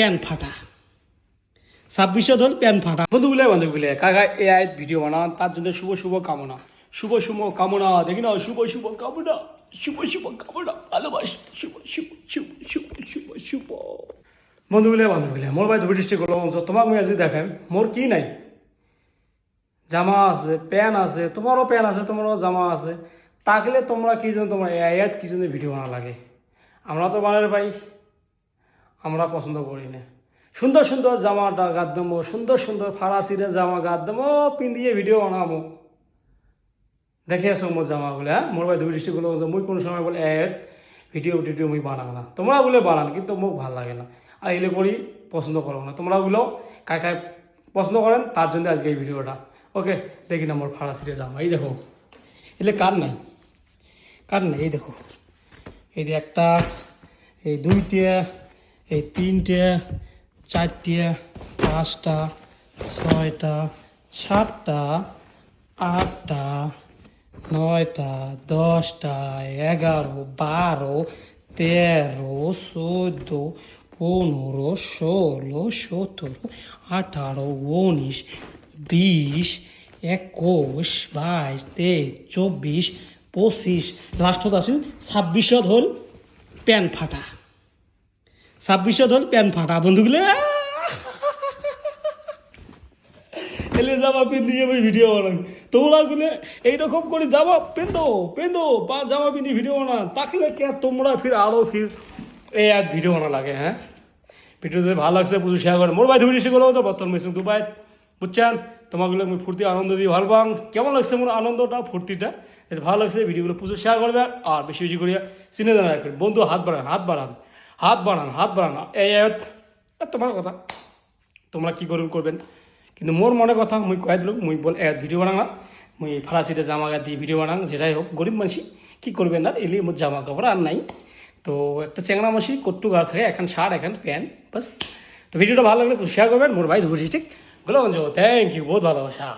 Pan ফাটা 26 হল pan ফাটা। বন্ধুগুলো কাকা এ আয়াত ভিডিও বানান, তার জন্য শুভ শুভ কামনা, শুভ শুভ কামনা, দেখি না, শুভ শুভ কামনা, শুভ শুভ কামনা, ভালোবাসি, শুভ শুভ শুভ শুভ শুভ শুভ। বন্ধুগুলো মোর ভাই ধরে সৃষ্টি করলাম, তোমাকে আমি আজ দেখাম মোর কি নাই। জামা আছে, প্যান আছে, তোমারও প্যান আছে, তোমারও জামা আছে, তাকলে তোমরা কি জন্য তোমার আয়াত কি জন্য ভিডিও বানা লাগে? আমরা তো বানার ভাই, আমরা পছন্দ করি না। সুন্দর সুন্দর জামাটা গাদ দেবো, সুন্দর সুন্দর ফারাসিরে জামা গাদ দেবো, পিন্দিয়ে ভিডিও বানাবো। দেখে আসো মোর জামাগুলো, হ্যাঁ মোর ভাই দুই দৃষ্টিগুলো, মুই কোনো সময় বলে ভিডিও টিডিও মুই বানান না। তোমরা বলে বানান, কিন্তু মোক ভাল লাগে না, আর এলে করি পছন্দ করো না। তোমরা ওগুলো কায় কায় পছন্দ করেন, তার জন্য আজকে এই ভিডিওটা। ওকে, দেখি না মোর ফারাসিরে জামা, এই দেখো এলে কার নাই, কার নাই, এই দেখো, এই যে একটা, এই দুইটা, এই তিনটে, চারটে, পাঁচটা, ছয়টা, সাতটা, আটটা, নয়টা, 10টা, 11, 12, 13, 14, 15, 16, 17, 18, 19, 20, 21, 22, 23, 24, 25, লাস্টত আছিল 26 হল প্যান ফাটা। 26 হল প্যান ফাটা। বন্ধুগুলো এলে জামা পিন্দিয়ে আমি ভিডিও বানাই, তোমরা গুলো এইরকম করে জামা পেন্দো বা জামা পিন্দি ভিডিও বানান, তাকলে কে তোমরা ফির আরো ফির এই এক ভিডিও বানা লাগে। হ্যাঁ, ভিডিও যদি ভালো লাগছে বুঝু শেয়ার করেন। মোর ভাই ধরে এসে গেলো তো বর্তমান মেসুন দুবাই, বুঝছেন? তোমাগুলো আমি ফুর্তি আনন্দ দিয়ে ভালো পাং। কেমন লাগছে মোর আনন্দটা, ফুর্তিটা? যদি ভালো লাগছে ভিডিওগুলো প্রচুর শেয়ার করবেন, আর বেশি বেশি করে চিনে জানা রাখবেন। বন্ধু হাত বাড়ান, হাত বাড়ান, হাত বাড়ান, হাত বাড়ান। এই তোমার কথা, তোমরা কী করবেন, কিন্তু মোর মনে কথা মুই কয়ে দিলাম, মুই বল ভিডিও বানাং, মুই ফারাসিতে জামা গায়ে দিয়ে ভিডিও বানাং, যেটাই হোক গরিব মানুষই কী করবেন না, এলি মোর জামা কাপড় আর নাই। তো একটা চেংড়া মাসি কট্টু গার থাকে, এখন শার্ট এখন প্যান্ট বাস। তো ভিডিওটা ভালো লাগলে শেয়ার করবেন। মোর ভাই ধুবুর ডিস্ট্রিক্ট গোলাগঞ্জ। থ্যাংক ইউ, বহুত ভালোবাসা।